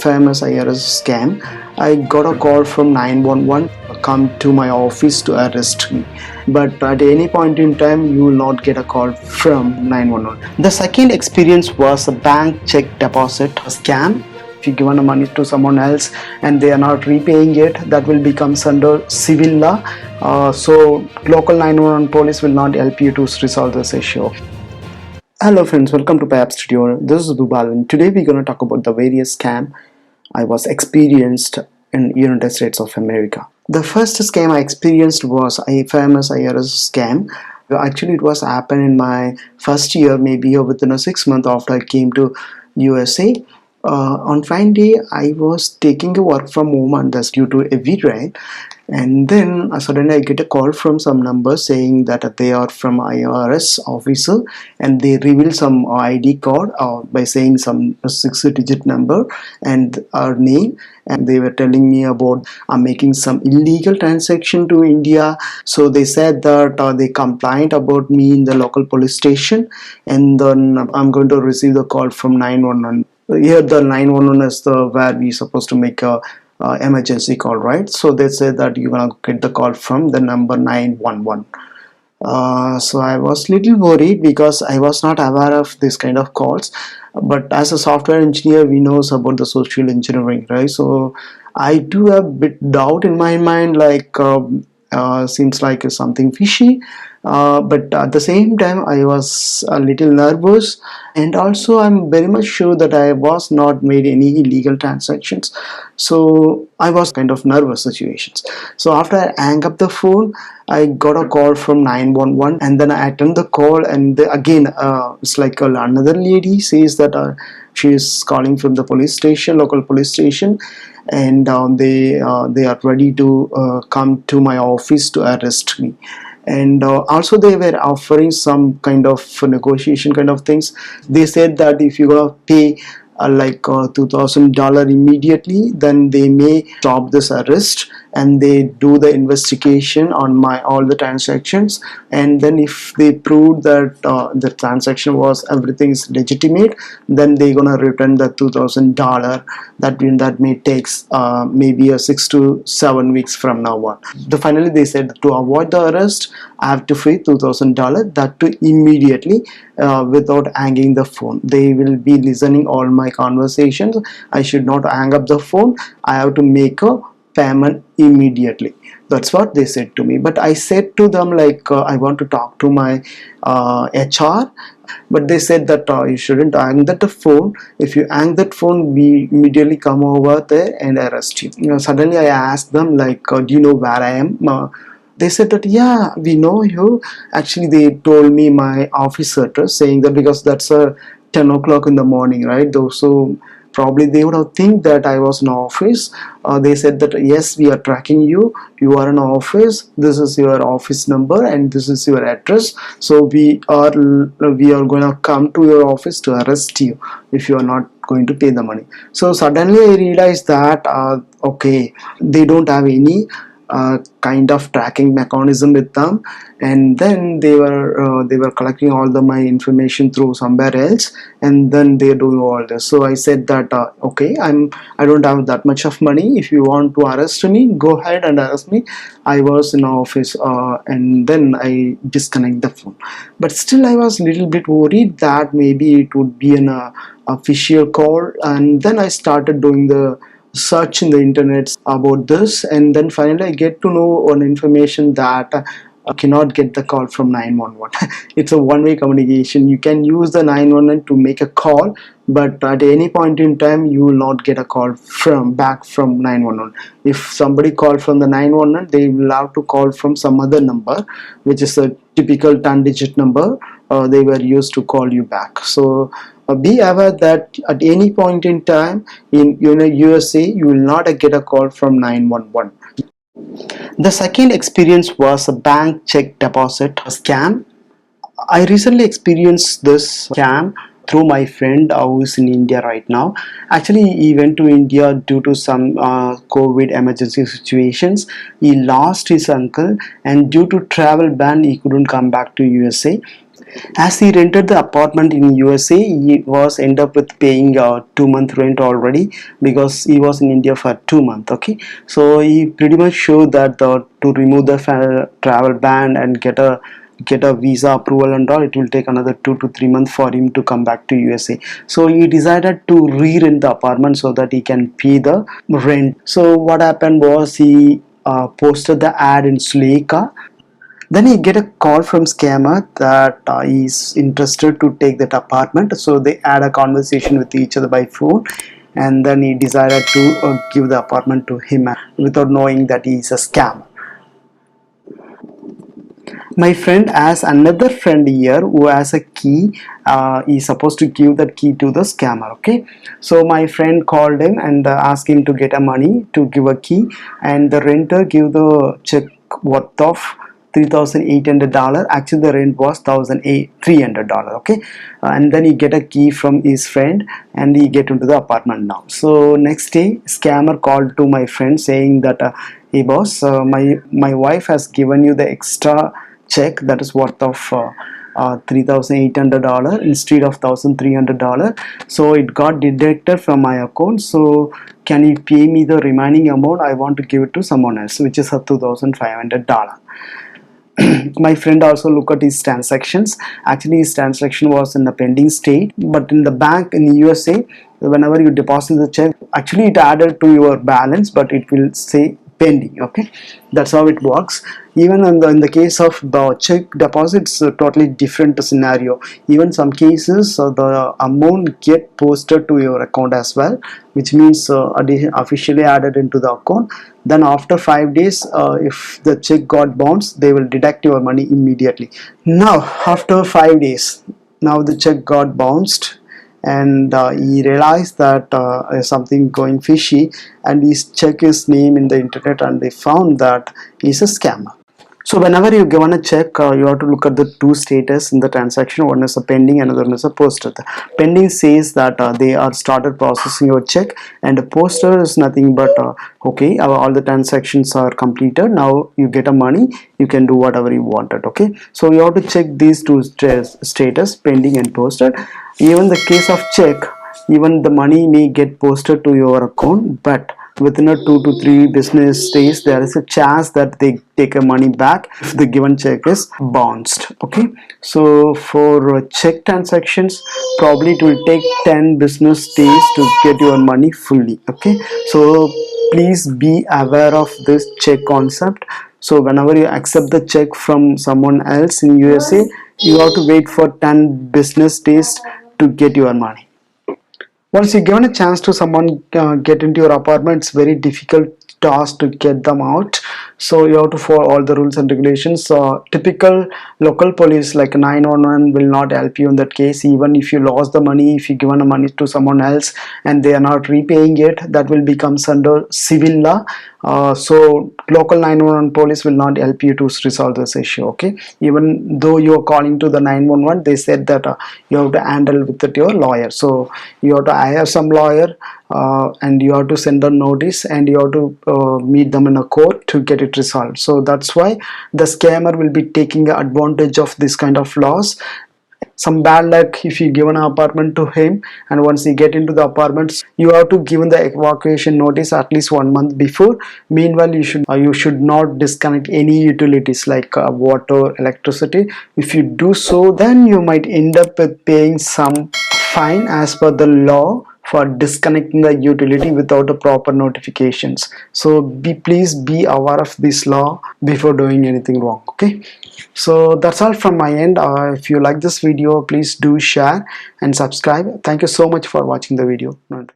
famous IRS scam. I got a call from 911 come to my office to arrest me. But at any point in time, you will not get a call from 911. The second experience was a bank check deposit scam. If you given money to someone else and they are not repaying it, that will become under civil law. So local 911 police will not help you to resolve this issue. Hello friends, welcome to Payap Studio. This is Bubal and today we're going to talk about the various scam I was experienced in United States of America. The first scam I experienced was a famous IRS scam. Actually, it was happened in my first year, maybe within a 6 month after I came to USA. On fine day, I was taking a work from home and that's due to heavy rain. And then suddenly I get a call from some number saying that they are from IRS officer and they reveal some ID card by saying some 6-digit number and our name, and they were telling me about making some illegal transaction to India. So they said that they complained about me in the local police station, and then I'm going to receive the call from 911. Here the 911 is the where we supposed to make a emergency call, right? So they said that you're gonna get the call from the number 911. So I was little worried because I was not aware of this kind of calls. But as a software engineer, we know about the social engineering, right? So I do have a bit doubt in my mind, like seems like something fishy. But at the same time, I was a little nervous, and also I'm very much sure that I was not made any illegal transactions. So I was kind of nervous situations. So after I hang up the phone, I got a call from 911, and then I attend the call, and again it's like another lady says that she is calling from the police station, local police station, and they are ready to come to my office to arrest me. And also they were offering some kind of negotiation kind of things. They said that if you're gonna pay like $2,000 immediately, then they may stop this arrest and they do the investigation on my all the transactions, and then if they prove that the transaction was everything is legitimate, then they're gonna return the $2,000. That may takes maybe a 6 to 7 weeks from now on. Finally they said to avoid the arrest I have to pay $2,000, that too immediately, without hanging the phone. They will be listening all my conversations. I should not hang up the phone. I have to make a payment immediately. That's what they said to me. But I said to them like I want to talk to my HR, but they said that you shouldn't hang that phone. If you hang that phone, we immediately come over there and arrest you. Suddenly I asked them like, do you know where I am? They said that yeah, we know you. Actually they told me my office address, saying that because that's 10 o'clock in the morning, right? So probably they would have think that I was in office. They said that yes, we are tracking you, you are in office, this is your office number and this is your address, so we are going to come to your office to arrest you if you are not going to pay the money. So suddenly I realized that okay, they don't have any kind of tracking mechanism with them, and then they were collecting all my information through somewhere else, and then they do all this. So I said that okay, I don't have that much of money. If you want to arrest me, go ahead and arrest me. I was in office, and then I disconnect the phone. But still I was a little bit worried that maybe it would be an official call, and then I started doing the search in the internet about this, and then finally I get to know one information that I cannot get the call from 911. It's a one-way communication. You can use the 911 to make a call, but at any point in time you will not get a call back from 911. If somebody called from the 911, they will have to call from some other number, which is a typical 10-digit number. They were used to call you back. So be aware that at any point in time in USA, you will not get a call from 911. The second experience was a bank check deposit scam. I recently experienced this scam through my friend who is in India right now. Actually, he went to India due to some COVID emergency situations. He lost his uncle, and due to travel ban, he couldn't come back to USA. As he rented the apartment in USA, he was end up with paying 2 month rent already, because he was in India for 2 months. Okay, so he pretty much showed that to remove the travel ban and get a visa approval and all, it will take another 2 to 3 months for him to come back to USA. So he decided to re-rent the apartment so that he can pay the rent. So what happened was, he posted the ad in Suleka. Then he get a call from scammer that he's interested to take that apartment. So they had a conversation with each other by phone, and then he decided to give the apartment to him without knowing that he's a scammer. My friend has another friend here who has a key. He's supposed to give that key to the scammer. Okay, so my friend called him and asked him to get a money to give a key, and the renter gave the check worth of $3,800. Actually the rent was $1,300. Okay, and then he get a key from his friend and he get into the apartment now. So next day, scammer called to my friend saying that, hey boss, my wife has given you the extra check that is worth of $3,800 instead of $1,300. So it got deducted from my account. So can you pay me the remaining amount? I want to give it to someone else, which is a $2,500. My friend also look at his transactions. Actually his transaction was in the pending state, but in the bank in the USA, whenever you deposit the check, actually it added to your balance, but it will say pending. Okay, that's how it works. Even in the case of the check deposits, a totally different scenario. Even some cases, the amount get posted to your account as well, which means officially added into the account. Then after 5 days, if the check got bounced, they will deduct your money immediately. Now after 5 days, now the check got bounced, and he realized that something going fishy, and he checked his name in the internet and they found that he's a scammer. So whenever you given a check, you have to look at the two status in the transaction. One is a pending, another one is a posted. Pending says that they are started processing your check, and the poster is nothing but okay, all the transactions are completed. Now you get a money, you can do whatever you wanted. Okay, so you have to check these two status, pending and posted. Even the case of check, even the money may get posted to your account, but within a 2 to 3 business days, there is a chance that they take a money back if the given check is bounced. Okay, so for check transactions, probably it will take 10 business days to get your money fully. Okay, so please be aware of this check concept. So whenever you accept the check from someone else in USA, you have to wait for 10 business days to get your money. Once you given a chance to someone get into your apartment, it's very difficult task to get them out. So you have to follow all the rules and regulations. Typical local police like 911 will not help you in that case. Even if you lost the money, if you given the money to someone else and they are not repaying it, that will become under civil law. So local 911 police will not help you to resolve this issue. Okay, even though you are calling to the 911, they said that you have to handle with it your lawyer. So you have to hire some lawyer, and you have to send a notice, and you have to meet them in a court to get it resolved. So that's why the scammer will be taking advantage of this kind of laws. Some bad luck if you give an apartment to him, and once you get into the apartments, you have to give the evacuation notice at least 1 month before. Meanwhile, you should not disconnect any utilities like water, electricity. If you do so, then you might end up with paying some fine as per the law for disconnecting the utility without a proper notifications. So please be aware of this law before doing anything wrong. Okay, so that's all from my end. If you like this video, please do share and subscribe. Thank you so much for watching the video.